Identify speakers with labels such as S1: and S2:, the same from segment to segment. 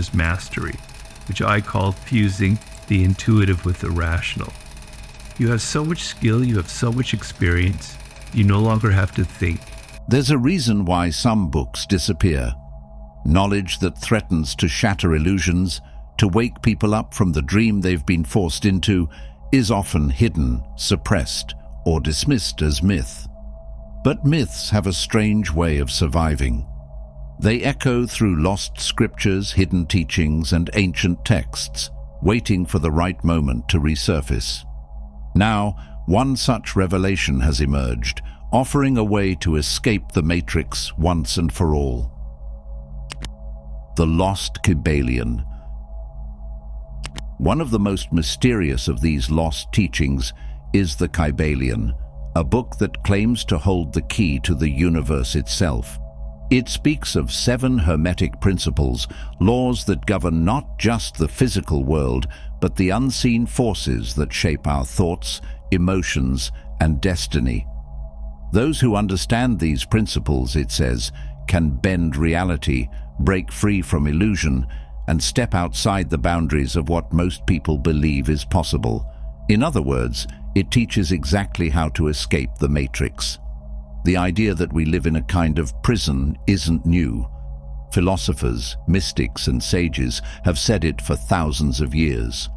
S1: is mastery, which I call fusing the intuitive with the rational. You have so much skill, you have so much experience, you no longer have to think.
S2: There's a reason why some books disappear. Knowledge that threatens to shatter illusions, to wake people up from the dream they've been forced into, is often hidden, suppressed, or dismissed as myth. But myths have a strange way of surviving. They echo through lost scriptures, hidden teachings, and ancient texts, waiting for the right moment to resurface. Now, one such revelation has emerged, offering a way to escape the matrix once and for all. The lost Kybalion. One of the most mysterious of these lost teachings is the Kybalion, a book that claims to hold the key to the universe itself. It speaks of 7 hermetic principles, laws that govern not just the physical world, but the unseen forces that shape our thoughts, emotions, and destiny. Those who understand these principles, it says, can bend reality, break free from illusion, and step outside the boundaries of what most people believe is possible. In other words, it teaches exactly how to escape the matrix. The idea that we live in a kind of prison isn't new. Philosophers, mystics, and sages have said it for thousands of years.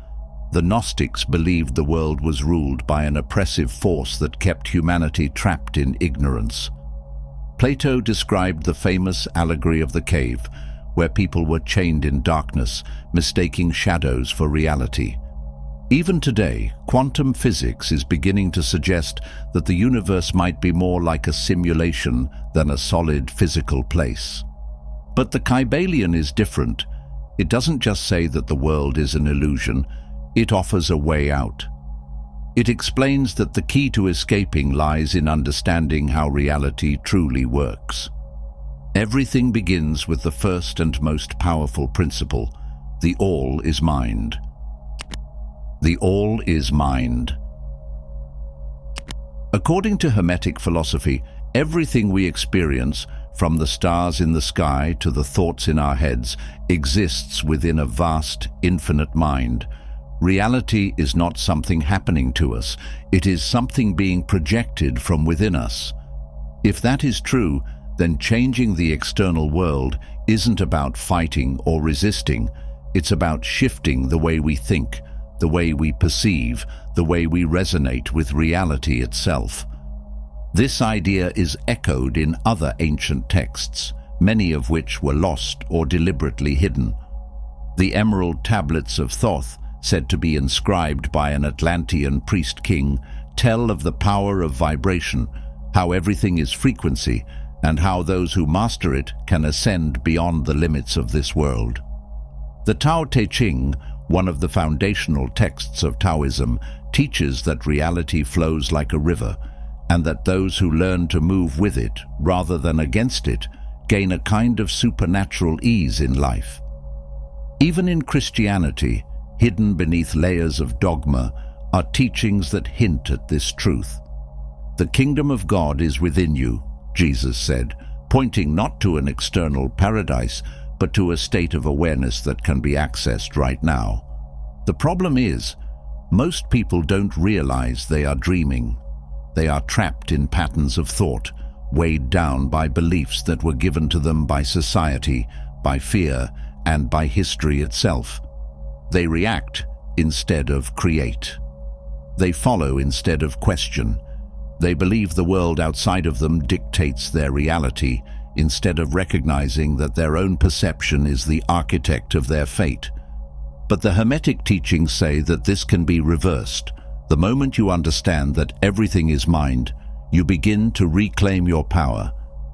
S2: The Gnostics believed the world was ruled by an oppressive force that kept humanity trapped in ignorance. Plato described the famous allegory of the cave, where people were chained in darkness, mistaking shadows for reality. Even today, quantum physics is beginning to suggest that the universe might be more like a simulation than a solid physical place. But the Kybalion is different. It doesn't just say that the world is an illusion, it offers a way out. It explains that the key to escaping lies in understanding how reality truly works. Everything begins with the first and most powerful principle: the all is mind. The all is mind. According to Hermetic philosophy, everything we experience, from the stars in the sky to the thoughts in our heads, exists within a vast, infinite mind. Reality is not something happening to us, it is something being projected from within us. If that is true, then changing the external world isn't about fighting or resisting, it's about shifting the way we think, the way we perceive, the way we resonate with reality itself. This idea is echoed in other ancient texts, many of which were lost or deliberately hidden. The Emerald Tablets of Thoth, said to be inscribed by an Atlantean priest king, tell of the power of vibration, how everything is frequency, and how those who master it can ascend beyond the limits of this world. The Tao Te Ching, one of the foundational texts of Taoism, teaches that reality flows like a river, and that those who learn to move with it rather than against it gain a kind of supernatural ease in life. Even in Christianity, hidden beneath layers of dogma, are teachings that hint at this truth. The kingdom of God is within you, Jesus said, pointing not to an external paradise, but to a state of awareness that can be accessed right now. The problem is, most people don't realize they are dreaming. They are trapped in patterns of thought, weighed down by beliefs that were given to them by society, by fear, and by history itself. They react instead of create. They follow instead of question. They believe the world outside of them dictates their reality, instead of recognizing that their own perception is the architect of their fate. But the Hermetic teachings say that this can be reversed. The moment you understand that everything is mind, you begin to reclaim your power.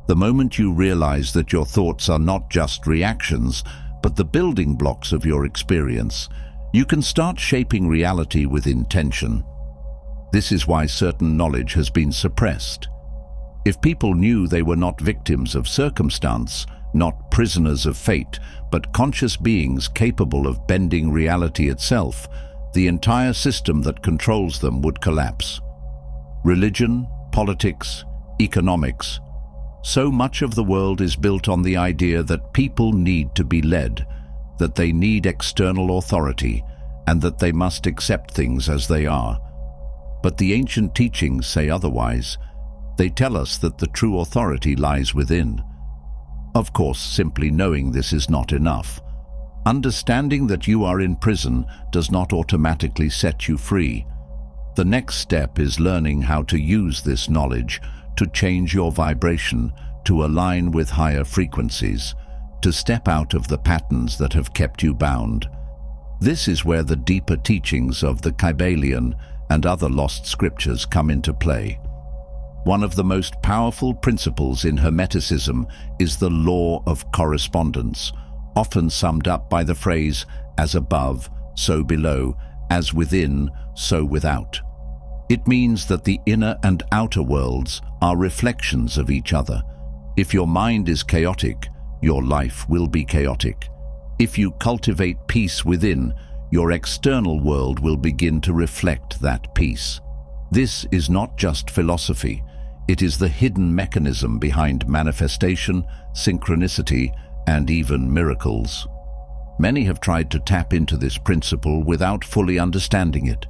S2: The moment you realize that your thoughts are not just reactions, but the building blocks of your experience, you can start shaping reality with intention. This is why certain knowledge has been suppressed. If people knew they were not victims of circumstance, not prisoners of fate, but conscious beings capable of bending reality itself, the entire system that controls them would collapse. Religion, politics, economics. So much of the world is built on the idea that people need to be led. that they need external authority, and that they must accept things as they are. But the ancient teachings say otherwise. They tell us that the true authority lies within. Of course, simply knowing this is not enough. Understanding that you are in prison does not automatically set you free. The next step is learning how to use this knowledge to change your vibration, to align with higher frequencies, to step out of the patterns that have kept you bound. This is where the deeper teachings of the Kybalion and other lost scriptures come into play. One of the most powerful principles in Hermeticism is the law of correspondence, often summed up by the phrase, as above, so below, as within, so without. It means that the inner and outer worlds are reflections of each other. If your mind is chaotic, your life will be chaotic. If you cultivate peace within, your external world will begin to reflect that peace. This is not just philosophy. It is the hidden mechanism behind manifestation, synchronicity, and even miracles. Many have tried to tap into this principle without fully understanding it.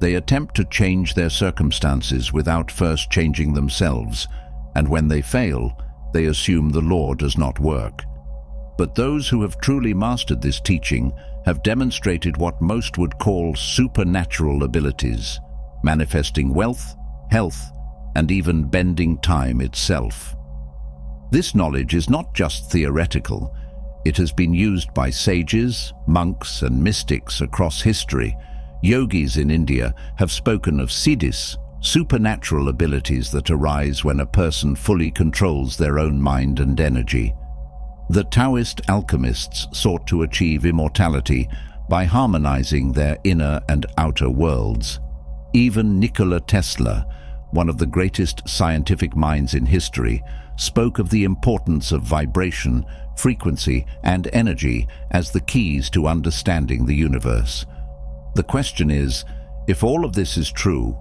S2: They attempt to change their circumstances without first changing themselves, and when they fail, they assume the law does not work. But those who have truly mastered this teaching have demonstrated what most would call supernatural abilities, manifesting wealth, health, and even bending time itself. This knowledge is not just theoretical. It has been used by sages, monks, and mystics across history. Yogis in India have spoken of siddhis, supernatural abilities that arise when a person fully controls their own mind and energy. The Taoist alchemists sought to achieve immortality by harmonizing their inner and outer worlds. Even Nikola Tesla, one of the greatest scientific minds in history, spoke of the importance of vibration, frequency, and energy as the keys to understanding the universe. The question is, if all of this is true,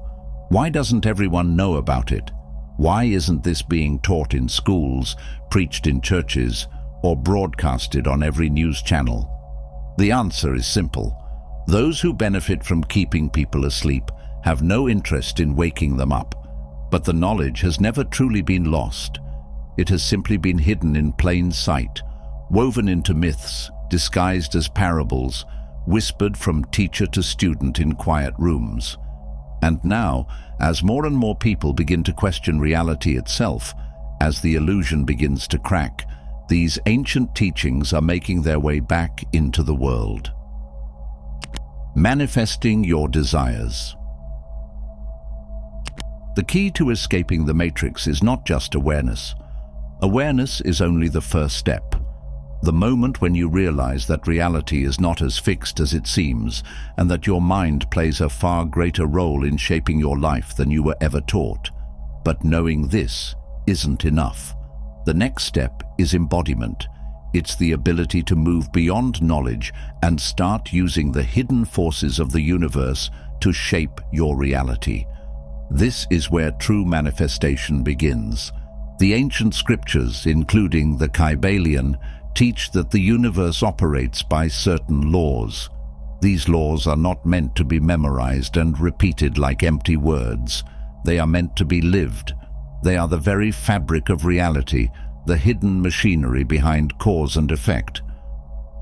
S2: why doesn't everyone know about it? Why isn't this being taught in schools, preached in churches, or broadcasted on every news channel? The answer is simple. Those who benefit from keeping people asleep have no interest in waking them up. But the knowledge has never truly been lost. It has simply been hidden in plain sight, woven into myths, disguised as parables, whispered from teacher to student in quiet rooms. And now, as more and more people begin to question reality itself, as the illusion begins to crack, these ancient teachings are making their way back into the world. Manifesting your desires. The key to escaping the matrix is not just awareness. Awareness is only the first step. The moment when you realize that reality is not as fixed as it seems, and that your mind plays a far greater role in shaping your life than you were ever taught. But knowing this isn't enough. The next step is embodiment. It's the ability to move beyond knowledge and start using the hidden forces of the universe to shape your reality. This is where true manifestation begins. The ancient scriptures, including the Kybalion, teach that the universe operates by certain laws. These laws are not meant to be memorized and repeated like empty words. They are meant to be lived. They are the very fabric of reality, the hidden machinery behind cause and effect.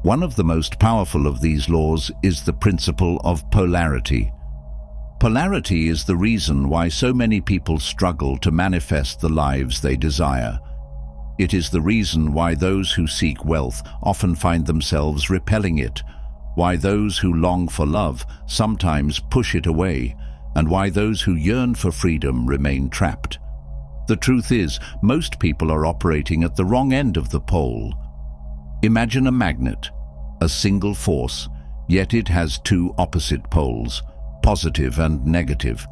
S2: One of the most powerful of these laws is the principle of polarity. Polarity is the reason why so many people struggle to manifest the lives they desire. It is the reason why those who seek wealth often find themselves repelling it, why those who long for love sometimes push it away, and why those who yearn for freedom remain trapped. The truth is, most people are operating at the wrong end of the pole. Imagine a magnet, a single force, yet it has two opposite poles, positive and negative.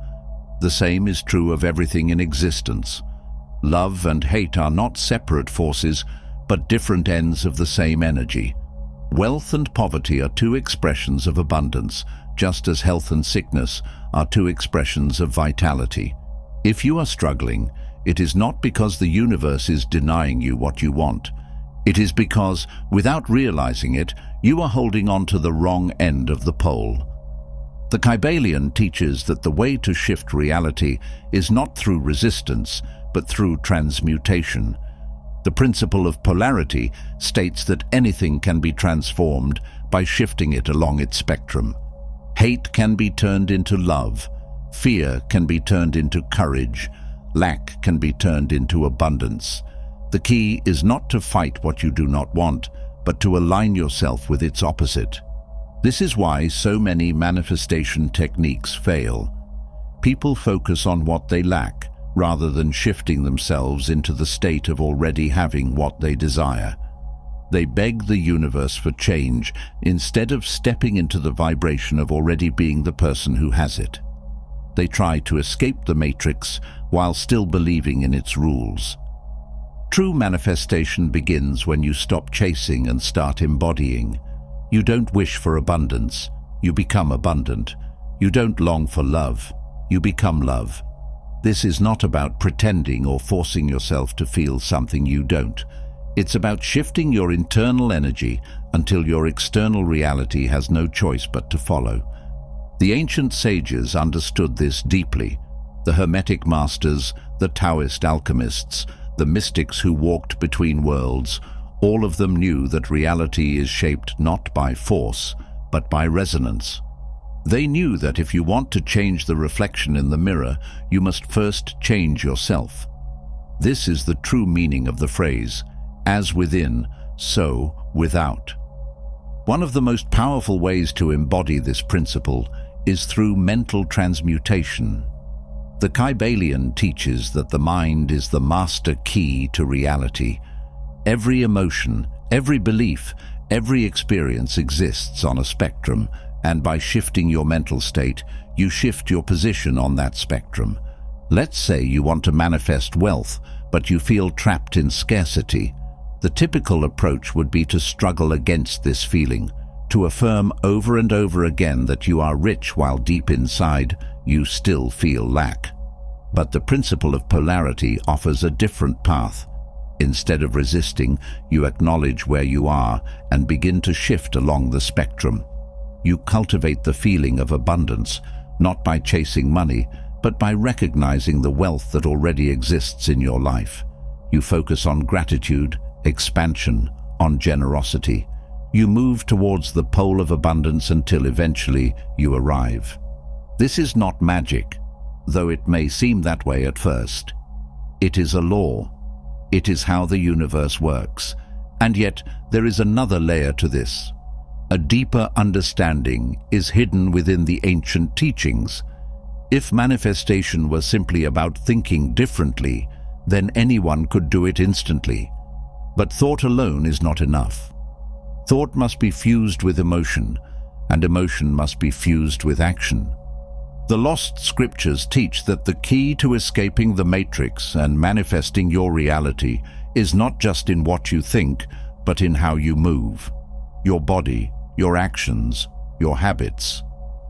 S2: The same is true of everything in existence. Love and hate are not separate forces, but different ends of the same energy. Wealth and poverty are two expressions of abundance, just as health and sickness are two expressions of vitality. If you are struggling, it is not because the universe is denying you what you want. It is because, without realizing it, you are holding on to the wrong end of the pole. The Kybalion teaches that the way to shift reality is not through resistance, but through transmutation. The principle of polarity states that anything can be transformed by shifting it along its spectrum. Hate can be turned into love, fear can be turned into courage, lack can be turned into abundance. The key is not to fight what you do not want, but to align yourself with its opposite. This is why so many manifestation techniques fail. People focus on what they lack, rather than shifting themselves into the state of already having what they desire. They beg the universe for change instead of stepping into the vibration of already being the person who has it. They try to escape the matrix while still believing in its rules. True manifestation begins when you stop chasing and start embodying. You don't wish for abundance, you become abundant. You don't long for love, you become love. This is not about pretending or forcing yourself to feel something you don't. It's about shifting your internal energy until your external reality has no choice but to follow. The ancient sages understood this deeply. The Hermetic masters, the Taoist alchemists, the mystics who walked between worlds, all of them knew that reality is shaped not by force, but by resonance. They knew that if you want to change the reflection in the mirror, you must first change yourself. This is the true meaning of the phrase, as within, so without. One of the most powerful ways to embody this principle is through mental transmutation. The Kybalion teaches that the mind is the master key to reality. Every emotion, every belief, every experience exists on a spectrum, and by shifting your mental state, you shift your position on that spectrum. Let's say you want to manifest wealth, but you feel trapped in scarcity. The typical approach would be to struggle against this feeling, to affirm over and over again that you are rich while deep inside you still feel lack. But the principle of polarity offers a different path. Instead of resisting, you acknowledge where you are and begin to shift along the spectrum. You cultivate the feeling of abundance, not by chasing money, but by recognizing the wealth that already exists in your life. You focus on gratitude, expansion, on generosity. You move towards the pole of abundance until eventually you arrive. This is not magic, though it may seem that way at first. It is a law. It is how the universe works. And yet there is another layer to this. A deeper understanding is hidden within the ancient teachings. If manifestation were simply about thinking differently, then anyone could do it instantly. But thought alone is not enough. Thought must be fused with emotion, and emotion must be fused with action. The lost scriptures teach that the key to escaping the matrix and manifesting your reality is not just in what you think, but in how you move. Your body, your actions, your habits.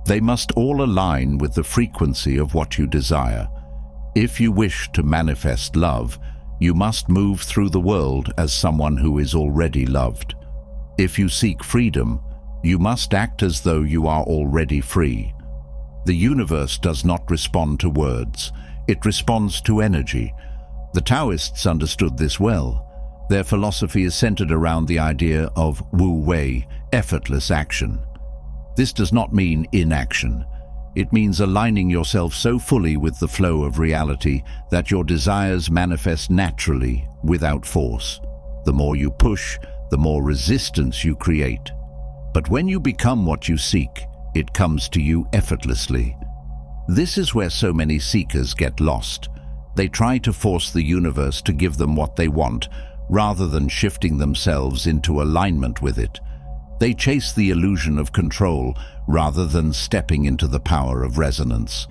S2: They must all align with the frequency of what you desire. If you wish to manifest love, you must move through the world as someone who is already loved. If you seek freedom, you must act as though you are already free. The universe does not respond to words, it responds to energy. The Taoists understood this well. Their philosophy is centered around the idea of wu wei, effortless action. This does not mean inaction. It means aligning yourself so fully with the flow of reality that your desires manifest naturally, without force. The more you push, the more resistance you create. But when you become what you seek, it comes to you effortlessly. This is where so many seekers get lost. They try to force the universe to give them what they want, rather than shifting themselves into alignment with it. They chase the illusion of control rather than stepping into the power of resonance.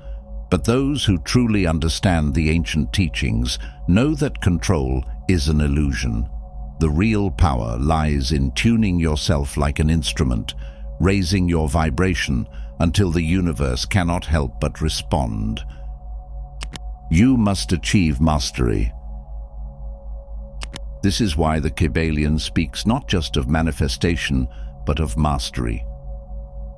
S2: But those who truly understand the ancient teachings know that control is an illusion. The real power lies in tuning yourself like an instrument, raising your vibration until the universe cannot help but respond. You must achieve mastery. This is why the Kybalion speaks not just of manifestation, but of mastery.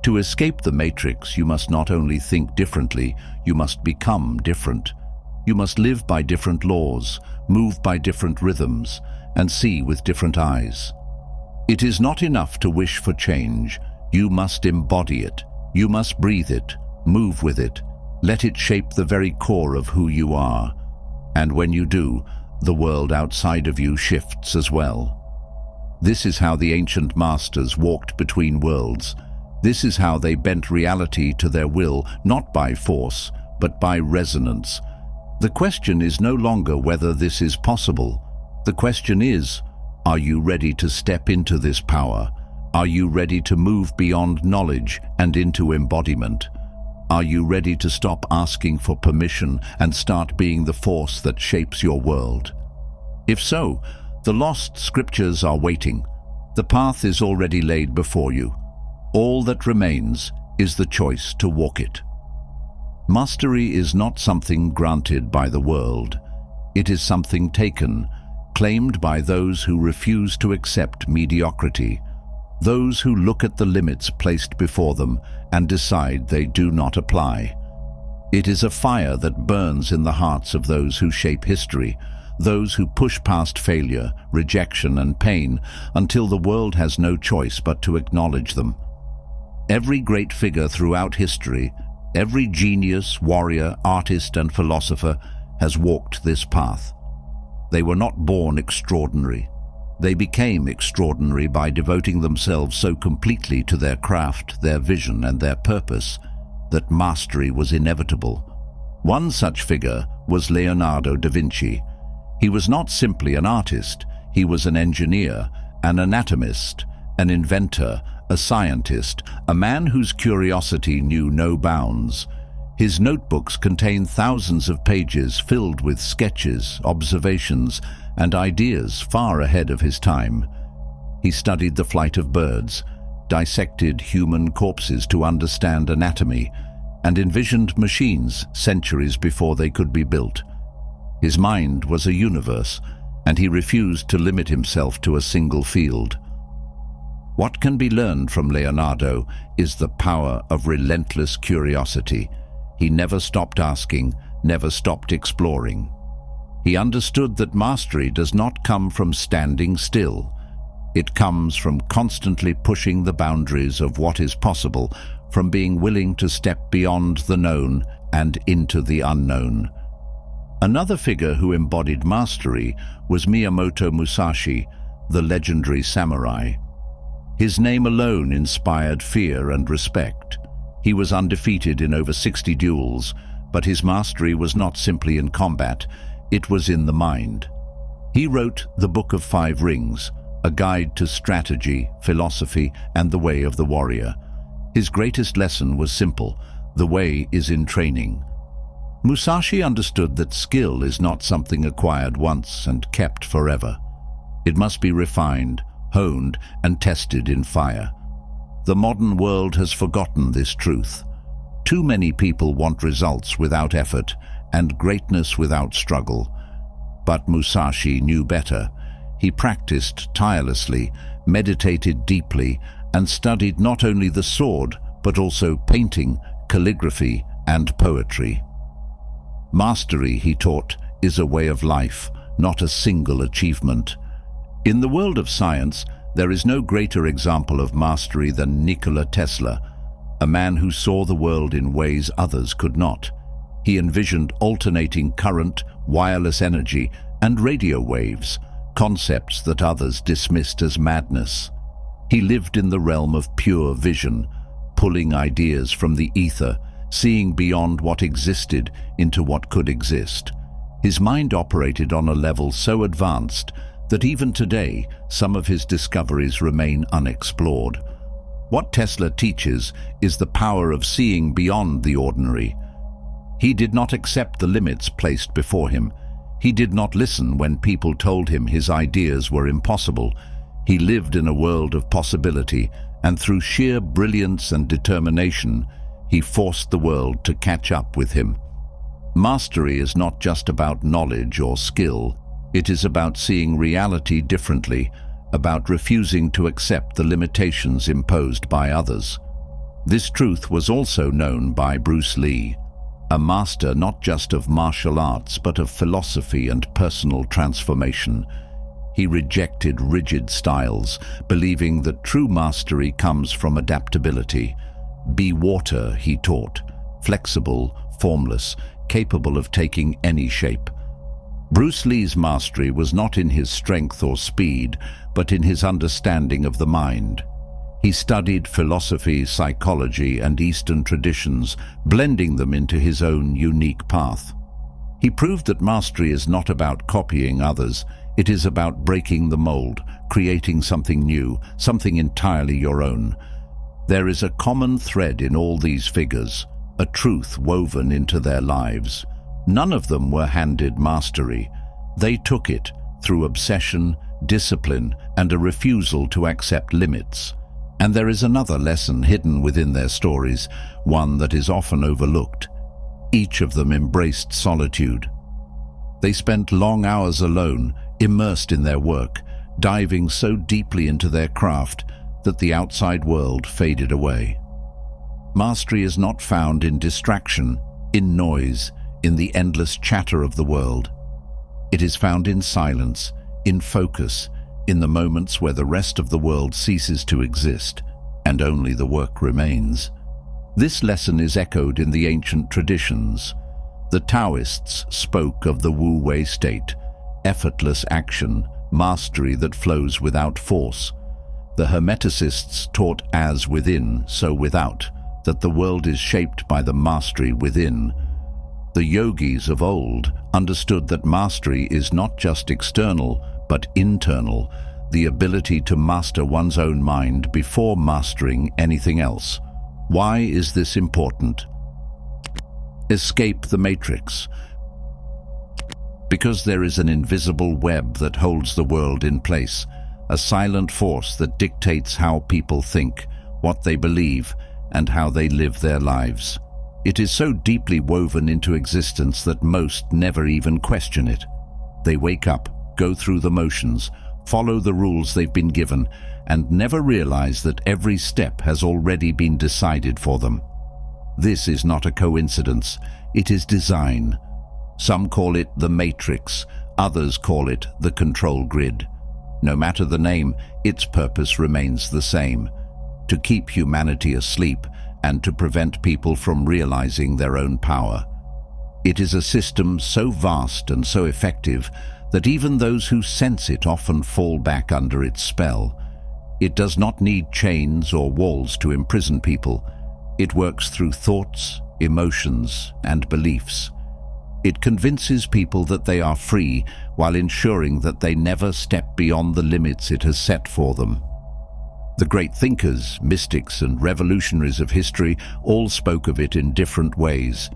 S2: To escape the matrix, you must not only think differently, you must become different. You must live by different laws, move by different rhythms, and see with different eyes. It is not enough to wish for change. You must embody it. You must breathe it, move with it, let it shape the very core of who you are. And when you do, the world outside of you shifts as well. This is how the ancient masters walked between worlds. This is how they bent reality to their will, not by force, but by resonance. The question is no longer whether this is possible. The question is, are you ready to step into this power? Are you ready to move beyond knowledge and into embodiment? Are you ready to stop asking for permission and start being the force that shapes your world? If so, the lost scriptures are waiting. The path is already laid before you. All that remains is the choice to walk it. Mastery is not something granted by the world. It is something taken, claimed by those who refuse to accept mediocrity, those who look at the limits placed before them and decide they do not apply. It is a fire that burns in the hearts of those who shape history, those who push past failure, rejection, and pain until the world has no choice but to acknowledge them. Every great figure throughout history, every genius, warrior, artist, and philosopher has walked this path. They were not born extraordinary. They became extraordinary by devoting themselves so completely to their craft, their vision, and their purpose that mastery was inevitable. One such figure was Leonardo da Vinci. He was not simply an artist, he was an engineer, an anatomist, an inventor, a scientist, a man whose curiosity knew no bounds. His notebooks contain thousands of pages filled with sketches, observations, and ideas far ahead of his time. He studied the flight of birds, dissected human corpses to understand anatomy, and envisioned machines centuries before they could be built. His mind was a universe, and he refused to limit himself to a single field. What can be learned from Leonardo is the power of relentless curiosity. He never stopped asking, never stopped exploring. He understood that mastery does not come from standing still. It comes from constantly pushing the boundaries of what is possible, from being willing to step beyond the known and into the unknown. Another figure who embodied mastery was Miyamoto Musashi, the legendary samurai. His name alone inspired fear and respect. He was undefeated in over 60 duels, but his mastery was not simply in combat, it was in the mind. He wrote The Book of Five Rings, a guide to strategy, philosophy, and the way of the warrior. His greatest lesson was simple: the way is in training. Musashi understood that skill is not something acquired once and kept forever. It must be refined, honed, and tested in fire. The modern world has forgotten this truth. Too many people want results without effort and greatness without struggle. But Musashi knew better. He practiced tirelessly, meditated deeply, and studied not only the sword, but also painting, calligraphy, and poetry. Mastery, he taught, is a way of life, not a single achievement. In the world of science, there is no greater example of mastery than Nikola Tesla, a man who saw the world in ways others could not. He envisioned alternating current, wireless energy, and radio waves, concepts that others dismissed as madness. He lived in the realm of pure vision, pulling ideas from the ether, seeing beyond what existed into what could exist. His mind operated on a level so advanced that even today, some of his discoveries remain unexplored. What Tesla teaches is the power of seeing beyond the ordinary. He did not accept the limits placed before him. He did not listen when people told him his ideas were impossible. He lived in a world of possibility, and through sheer brilliance and determination, he forced the world to catch up with him. Mastery is not just about knowledge or skill. It is about seeing reality differently, about refusing to accept the limitations imposed by others. This truth was also known by Bruce Lee, a master not just of martial arts but of philosophy and personal transformation. He rejected rigid styles, believing that true mastery comes from adaptability. Be water, he taught, flexible, formless, capable of taking any shape. Bruce Lee's mastery was not in his strength or speed, but in his understanding of the mind. He studied philosophy, psychology, and Eastern traditions, blending them into his own unique path. He proved that mastery is not about copying others. It is about breaking the mold, creating something new, something entirely your own. There is a common thread in all these figures, a truth woven into their lives. None of them were handed mastery. They took it through obsession, discipline, and a refusal to accept limits. And there is another lesson hidden within their stories, one that is often overlooked. Each of them embraced solitude. They spent long hours alone, immersed in their work, diving so deeply into their craft that the outside world faded away. Mastery is not found in distraction, in noise, in the endless chatter of the world. It is found in silence, in focus, in the moments where the rest of the world ceases to exist, and only the work remains. This lesson is echoed in the ancient traditions. The Taoists spoke of the Wu-Wei state, effortless action, mastery that flows without force. The Hermeticists taught as within, so without, that the world is shaped by the mastery within. The yogis of old understood that mastery is not just external, but internal, the ability to master one's own mind before mastering anything else. Why is this important? Escape the matrix. Because there is an invisible web that holds the world in place, a silent force that dictates how people think, what they believe, and how they live their lives. It is so deeply woven into existence that most never even question it. They wake up, go through the motions, follow the rules they've been given, and never realize that every step has already been decided for them. This is not a coincidence, it is design. Some call it the matrix, others call it the control grid. No matter the name, its purpose remains the same: to keep humanity asleep and to prevent people from realizing their own power. It is a system so vast and so effective that even those who sense it often fall back under its spell. It does not need chains or walls to imprison people. It works through thoughts, emotions, and beliefs. It convinces people that they are free while ensuring that they never step beyond the limits it has set for them. The great thinkers, mystics, and revolutionaries of history all spoke of it in different ways.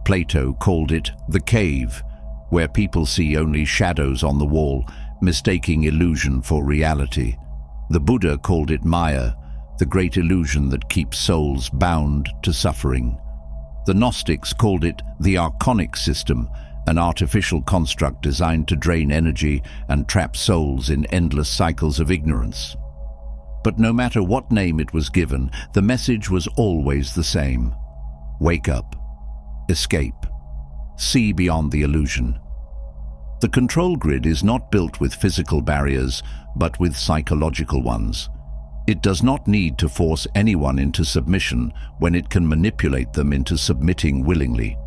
S2: Plato called it the cave, where people see only shadows on the wall, mistaking illusion for reality. The Buddha called it Maya, the great illusion that keeps souls bound to suffering. The Gnostics called it the archonic system, an artificial construct designed to drain energy and trap souls in endless cycles of ignorance. But no matter what name it was given, the message was always the same: wake up, escape, see beyond the illusion. The control grid is not built with physical barriers, but with psychological ones. It does not need to force anyone into submission when it can manipulate them into submitting willingly.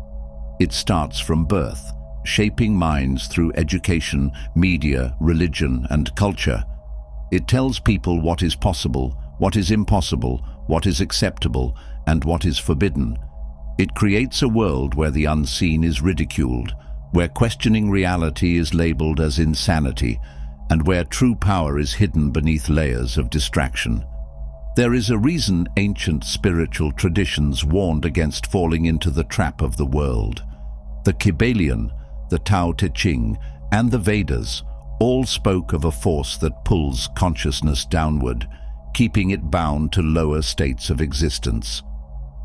S2: It starts from birth, shaping minds through education, media, religion, and culture. It tells people what is possible, what is impossible, what is acceptable, and what is forbidden. It creates a world where the unseen is ridiculed, where questioning reality is labeled as insanity, and where true power is hidden beneath layers of distraction. There is a reason ancient spiritual traditions warned against falling into the trap of the world. The Kybalion, the Tao Te Ching, and the Vedas all spoke of a force that pulls consciousness downward, keeping it bound to lower states of existence.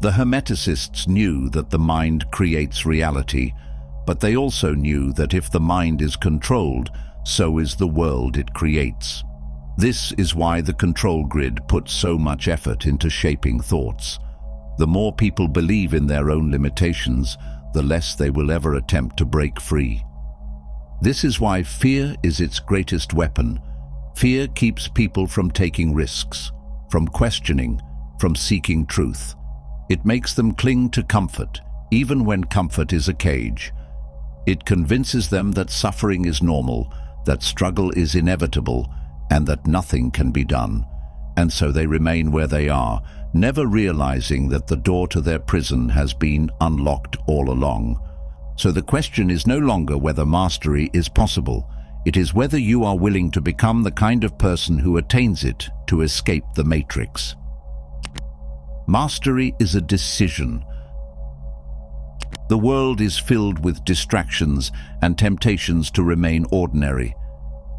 S2: The Hermeticists knew that the mind creates reality, But they also knew that if the mind is controlled, so is the world it creates. This is why the control grid puts so much effort into shaping thoughts. The more people believe in their own limitations, the less they will ever attempt to break free. This is why fear is its greatest weapon. Fear keeps people from taking risks, from questioning, from seeking truth. It makes them cling to comfort, even when comfort is a cage. It convinces them that suffering is normal, that struggle is inevitable, and that nothing can be done. And so they remain where they are, never realizing that the door to their prison has been unlocked all along. So the question is no longer whether mastery is possible. It is whether you are willing to become the kind of person who attains it to escape the matrix. Mastery is a decision. The world is filled with distractions and temptations to remain ordinary.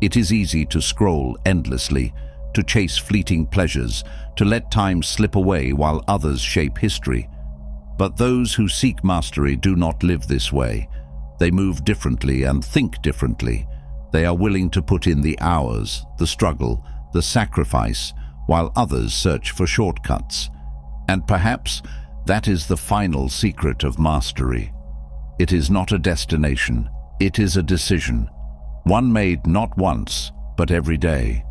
S2: It is easy to scroll endlessly, to chase fleeting pleasures, to let time slip away while others shape history. But those who seek mastery do not live this way. They move differently and think differently. They are willing to put in the hours, the struggle, the sacrifice, while others search for shortcuts. And perhaps that is the final secret of mastery. It is not a destination, it is a decision. One made not once, but every day.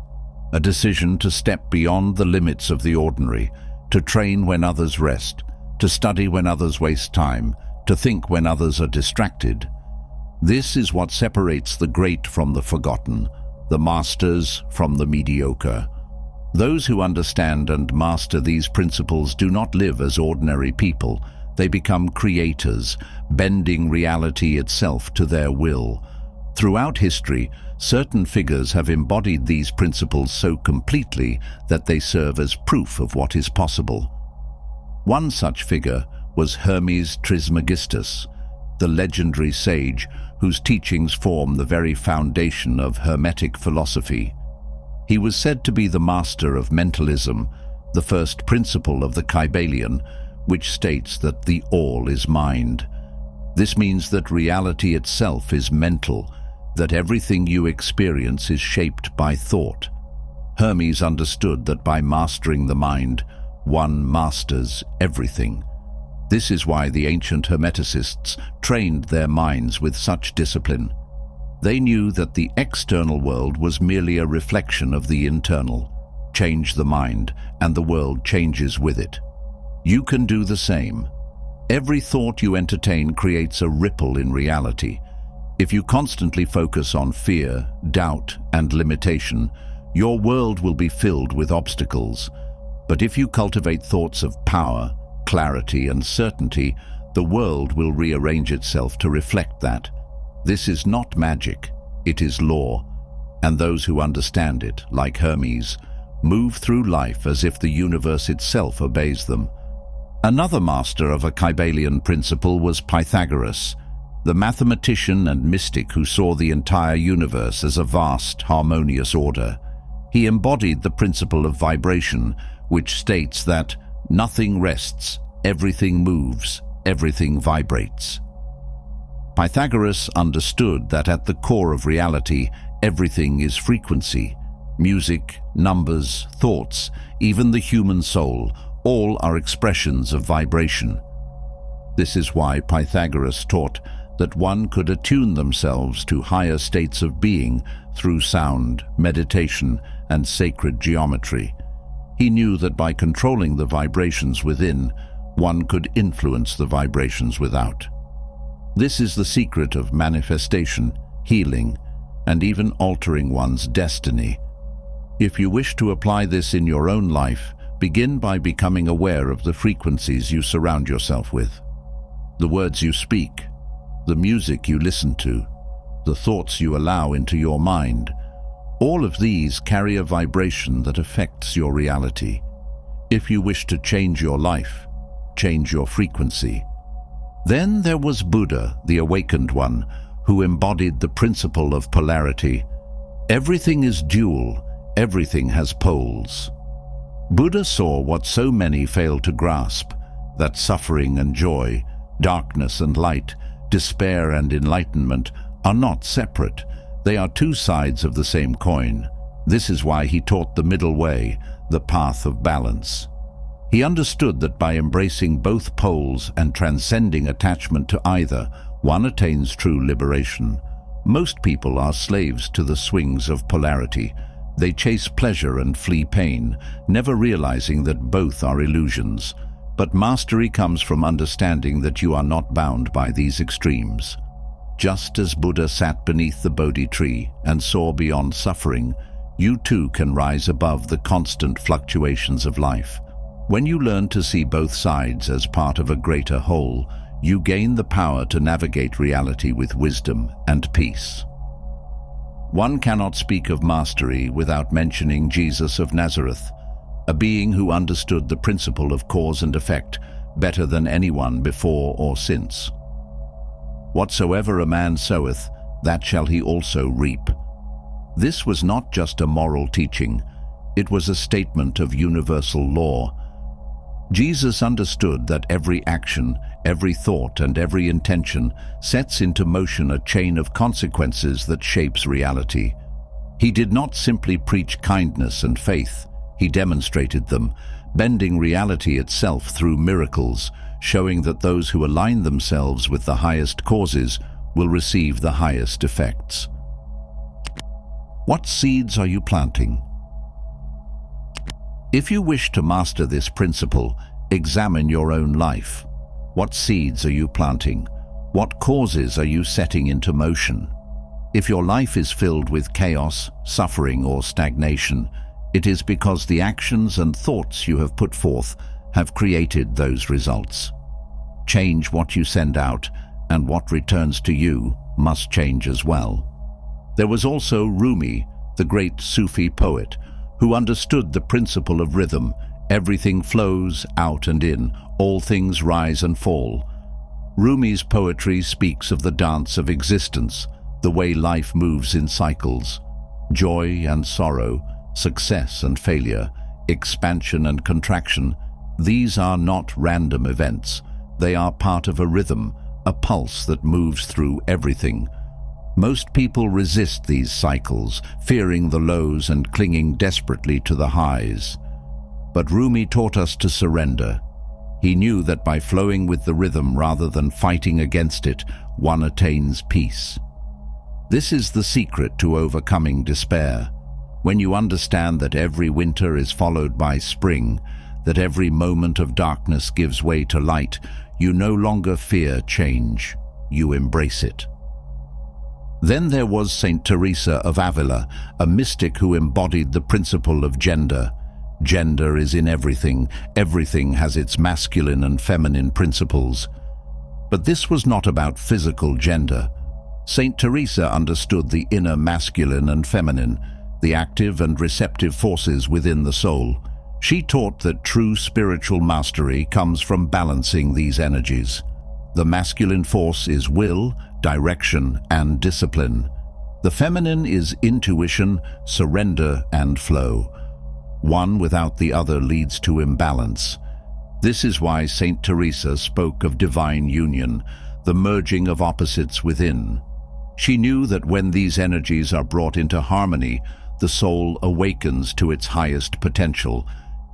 S2: A decision to step beyond the limits of the ordinary, to train when others rest, to study when others waste time, to think when others are distracted. This is what separates the great from the forgotten, the masters from the mediocre. Those who understand and master these principles do not live as ordinary people. They become creators, bending reality itself to their will. Throughout history, certain figures have embodied these principles so completely that they serve as proof of what is possible. One such figure was Hermes Trismegistus, the legendary sage whose teachings form the very foundation of Hermetic philosophy. He was said to be the master of mentalism, the first principle of the Kybalion, which states that the all is mind. This means that reality itself is mental, that everything you experience is shaped by thought. Hermes understood that by mastering the mind, one masters everything. This is why the ancient Hermeticists trained their minds with such discipline. They knew that the external world was merely a reflection of the internal. Change the mind, and the world changes with it. You can do the same. Every thought you entertain creates a ripple in reality. If you constantly focus on fear, doubt, and limitation, your world will be filled with obstacles. But if you cultivate thoughts of power, clarity, and certainty, the world will rearrange itself to reflect that. This is not magic, it is law, and those who understand it, like Hermes, move through life as if the universe itself obeys them. Another master of a Kybalion principle was Pythagoras, the mathematician and mystic who saw the entire universe as a vast, harmonious order. He embodied the principle of vibration, which states that nothing rests, everything moves, everything vibrates. Pythagoras understood that at the core of reality, everything is frequency. Music, numbers, thoughts, even the human soul, all are expressions of vibration. This is why Pythagoras taught that one could attune themselves to higher states of being through sound, meditation, and sacred geometry. He knew that by controlling the vibrations within, one could influence the vibrations without. This is the secret of manifestation, healing, and even altering one's destiny. If you wish to apply this in your own life, begin by becoming aware of the frequencies you surround yourself with. The words you speak, the music you listen to, the thoughts you allow into your mind, all of these carry a vibration that affects your reality. If you wish to change your life, change your frequency. Then there was Buddha, the awakened one, who embodied the principle of polarity. Everything is dual, everything has poles. Buddha saw what so many fail to grasp, that suffering and joy, darkness and light, Despair and enlightenment are not separate. They are two sides of the same coin. This is why he taught the middle way, the path of balance. He understood that by embracing both poles and transcending attachment to either, one attains true liberation. Most people are slaves to the swings of polarity. They chase pleasure and flee pain, never realizing that both are illusions. But mastery comes from understanding that you are not bound by these extremes. Just as Buddha sat beneath the Bodhi tree and saw beyond suffering, you too can rise above the constant fluctuations of life. When you learn to see both sides as part of a greater whole, you gain the power to navigate reality with wisdom and peace. One cannot speak of mastery without mentioning Jesus of Nazareth, a being who understood the principle of cause and effect better than anyone before or since. Whatsoever a man soweth, that shall he also reap. This was not just a moral teaching, it was a statement of universal law. Jesus understood that every action, every thought, and every intention sets into motion a chain of consequences that shapes reality. He did not simply preach kindness and faith, he demonstrated them, bending reality itself through miracles, showing that those who align themselves with the highest causes will receive the highest effects. What seeds are you planting? If you wish to master this principle, examine your own life. What seeds are you planting? What causes are you setting into motion? If your life is filled with chaos, suffering, or stagnation, it is because the actions and thoughts you have put forth have created those results. Change what you send out, and what returns to you must change as well. There was also Rumi, the great Sufi poet, who understood the principle of rhythm. Everything flows out and in, all things rise and fall. Rumi's poetry speaks of the dance of existence, the way life moves in cycles. Joy and sorrow, success and failure, expansion and contraction, these are not random events. They are part of a rhythm, a pulse that moves through everything. Most people resist these cycles, fearing the lows and clinging desperately to the highs. But Rumi taught us to surrender. He knew that by flowing with the rhythm rather than fighting against it, one attains peace. This is the secret to overcoming despair. When you understand that every winter is followed by spring, that every moment of darkness gives way to light, you no longer fear change, you embrace it. Then there was Saint Teresa of Avila, a mystic who embodied the principle of gender. Gender is in everything. Everything has its masculine and feminine principles. But this was not about physical gender. Saint Teresa understood the inner masculine and feminine, the active and receptive forces within the soul. She taught that true spiritual mastery comes from balancing these energies. The masculine force is will, direction, and discipline. The feminine is intuition, surrender, and flow. One without the other leads to imbalance. This is why Saint Teresa spoke of divine union, the merging of opposites within. She knew that when these energies are brought into harmony, the soul awakens to its highest potential.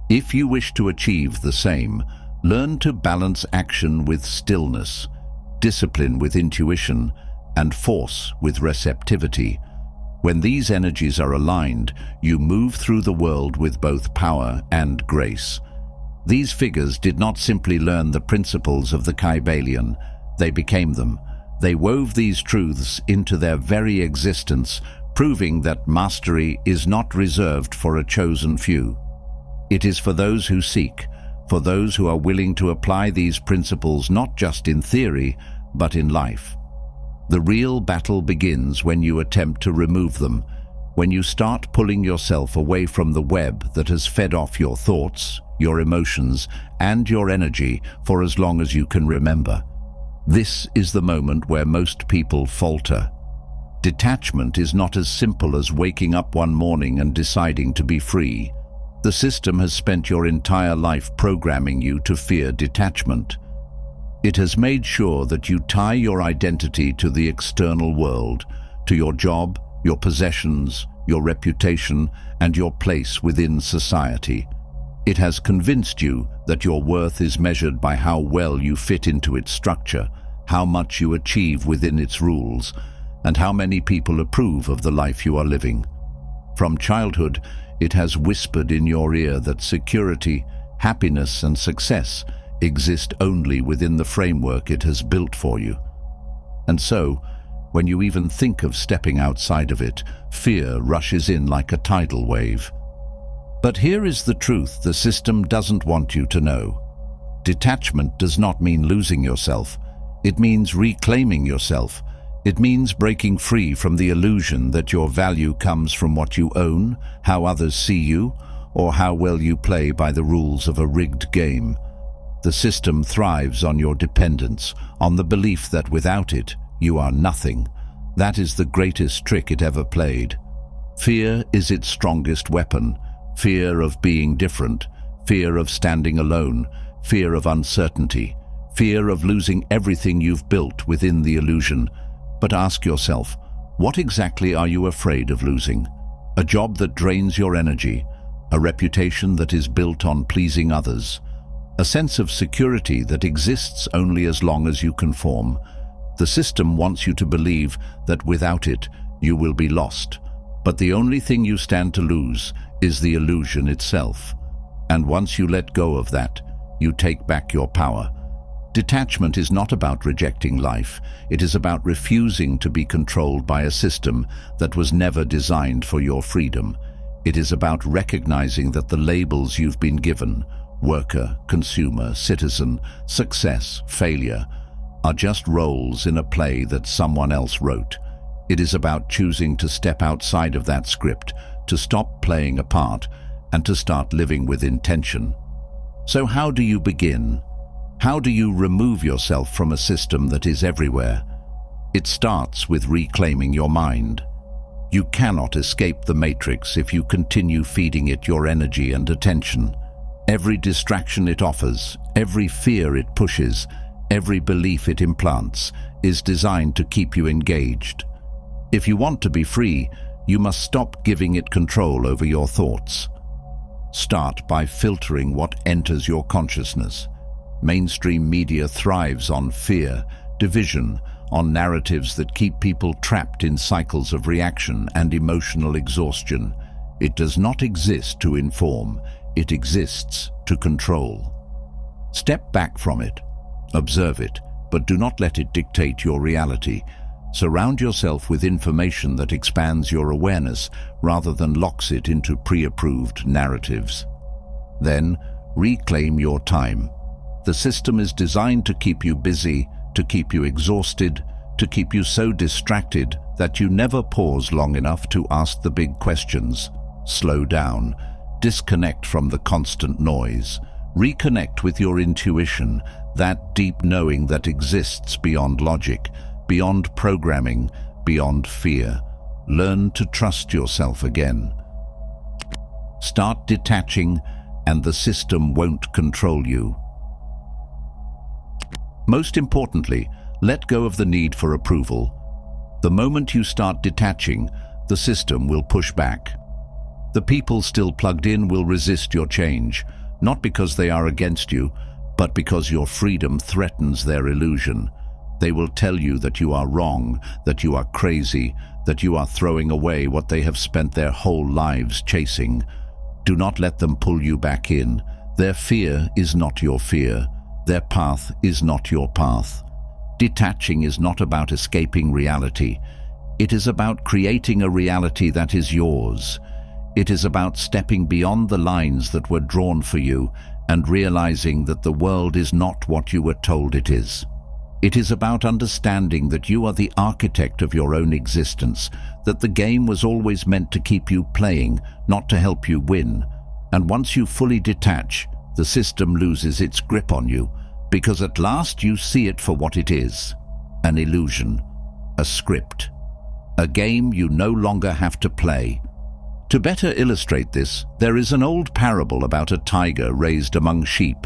S2: If you wish to achieve the same, learn to balance action with stillness, discipline with intuition, and force with receptivity. When these energies are aligned, you move through the world with both power and grace. These figures did not simply learn the principles of the Kybalion, they became them. They wove these truths into their very existence, proving that mastery is not reserved for a chosen few. It is for those who seek, for those who are willing to apply these principles not just in theory, but in life. The real battle begins when you attempt to remove them, when you start pulling yourself away from the web that has fed off your thoughts, your emotions, and your energy for as long as you can remember. This is the moment where most people falter. Detachment is not as simple as waking up one morning and deciding to be free. The system has spent your entire life programming you to fear detachment. It has made sure that you tie your identity to the external world, to your job, your possessions, your reputation, and your place within society. It has convinced you that your worth is measured by how well you fit into its structure, how much you achieve within its rules, and how many people approve of the life you are living. From childhood, it has whispered in your ear that security, happiness, and success exist only within the framework it has built for you. And so, when you even think of stepping outside of it, fear rushes in like a tidal wave. But here is the truth the system doesn't want you to know. Detachment does not mean losing yourself. It means reclaiming yourself. It means breaking free from the illusion that your value comes from what you own, how others see you, or how well you play by the rules of a rigged game. The system thrives on your dependence, on the belief that without it, you are nothing. That is the greatest trick it ever played. Fear is its strongest weapon. Fear of being different, fear of standing alone, fear of uncertainty, fear of losing everything you've built within the illusion. But ask yourself, what exactly are you afraid of losing? A job that drains your energy, a reputation that is built on pleasing others, a sense of security that exists only as long as you conform. The system wants you to believe that without it, you will be lost. But the only thing you stand to lose is the illusion itself. And once you let go of that, you take back your power. Detachment is not about rejecting life. It is about refusing to be controlled by a system that was never designed for your freedom. It is about recognizing that the labels you've been given, worker, consumer, citizen, success, failure, are just roles in a play that someone else wrote. It is about choosing to step outside of that script, to stop playing a part, and to start living with intention. So how do you begin? How do you remove yourself from a system that is everywhere? It starts with reclaiming your mind. You cannot escape the matrix if you continue feeding it your energy and attention. Every distraction it offers, every fear it pushes, every belief it implants is designed to keep you engaged. If you want to be free, you must stop giving it control over your thoughts. Start by filtering what enters your consciousness. Mainstream media thrives on fear, division, on narratives that keep people trapped in cycles of reaction and emotional exhaustion. It does not exist to inform, it exists to control. Step back from it. Observe it, but do not let it dictate your reality. Surround yourself with information that expands your awareness rather than locks it into pre-approved narratives. Then, reclaim your time. The system is designed to keep you busy, to keep you exhausted, to keep you so distracted that you never pause long enough to ask the big questions. Slow down. Disconnect from the constant noise. Reconnect with your intuition, that deep knowing that exists beyond logic, beyond programming, beyond fear. Learn to trust yourself again. Start detaching, and the system won't control you. Most importantly, let go of the need for approval. The moment you start detaching, the system will push back. The people still plugged in will resist your change, not because they are against you, but because your freedom threatens their illusion. They will tell you that you are wrong, that you are crazy, that you are throwing away what they have spent their whole lives chasing. Do not let them pull you back in. Their fear is not your fear. Their path is not your path. Detaching is not about escaping reality. It is about creating a reality that is yours. It is about stepping beyond the lines that were drawn for you and realizing that the world is not what you were told it is. It is about understanding that you are the architect of your own existence, that the game was always meant to keep you playing, not to help you win. And once you fully detach, the system loses its grip on you, because at last you see it for what it is: an illusion, a script, a game you no longer have to play. To better illustrate this, there is an old parable about a tiger raised among sheep.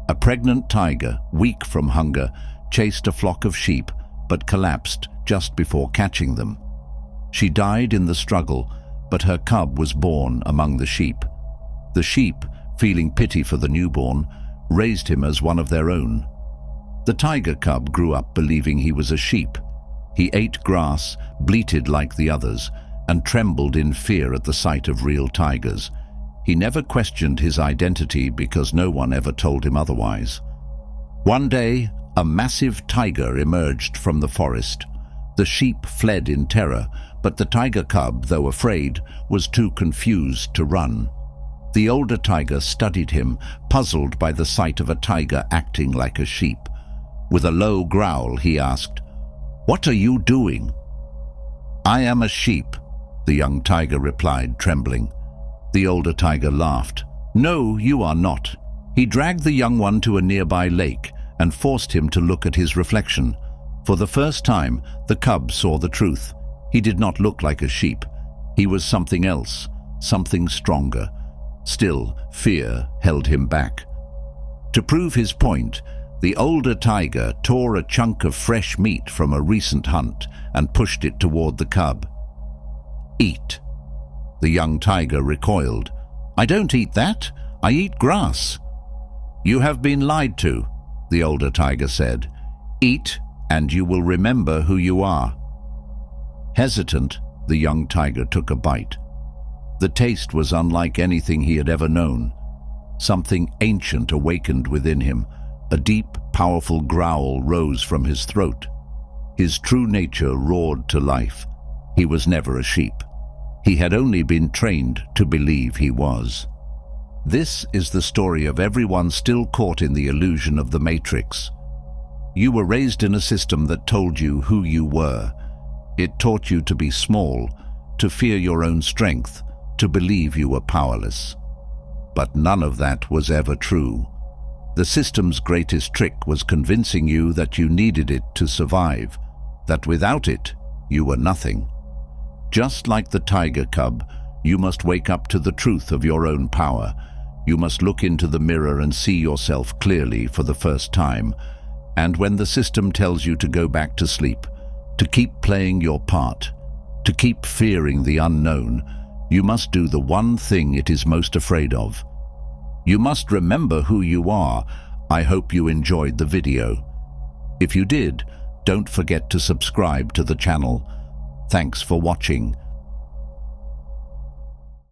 S2: A pregnant tiger, weak from hunger, chased a flock of sheep but collapsed just before catching them. She died in the struggle, but her cub was born among the sheep. The sheep, feeling pity for the newborn, raised him as one of their own. The tiger cub grew up believing he was a sheep. He ate grass, bleated like the others, and trembled in fear at the sight of real tigers. He never questioned his identity because no one ever told him otherwise. One day, a massive tiger emerged from the forest. The sheep fled in terror, but the tiger cub, though afraid, was too confused to run. The older tiger studied him, puzzled by the sight of a tiger acting like a sheep. With a low growl, he asked, "What are you doing?" "I am a sheep," the young tiger replied, trembling. The older tiger laughed. "No, you are not." He dragged the young one to a nearby lake and forced him to look at his reflection. For the first time, the cub saw the truth. He did not look like a sheep. He was something else, something stronger. Still, fear held him back. To prove his point, the older tiger tore a chunk of fresh meat from a recent hunt and pushed it toward the cub. "Eat." The young tiger recoiled. "I don't eat that. I eat grass." "You have been lied to," the older tiger said. "Eat, and you will remember who you are." Hesitant, the young tiger took a bite. The taste was unlike anything he had ever known. Something ancient awakened within him. A deep, powerful growl rose from his throat. His true nature roared to life. He was never a sheep. He had only been trained to believe he was. This is the story of everyone still caught in the illusion of the Matrix. You were raised in a system that told you who you were. It taught you to be small, to fear your own strength, to believe you were powerless. But none of that was ever true. The system's greatest trick was convincing you that you needed it to survive, that without it, you were nothing. Just like the tiger cub, you must wake up to the truth of your own power. You must look into the mirror and see yourself clearly for the first time. And when the system tells you to go back to sleep, to keep playing your part, to keep fearing the unknown, you must do the one thing it is most afraid of. You must remember who you are. I hope you enjoyed the video. If you did, don't forget to subscribe to the channel. Thanks for watching.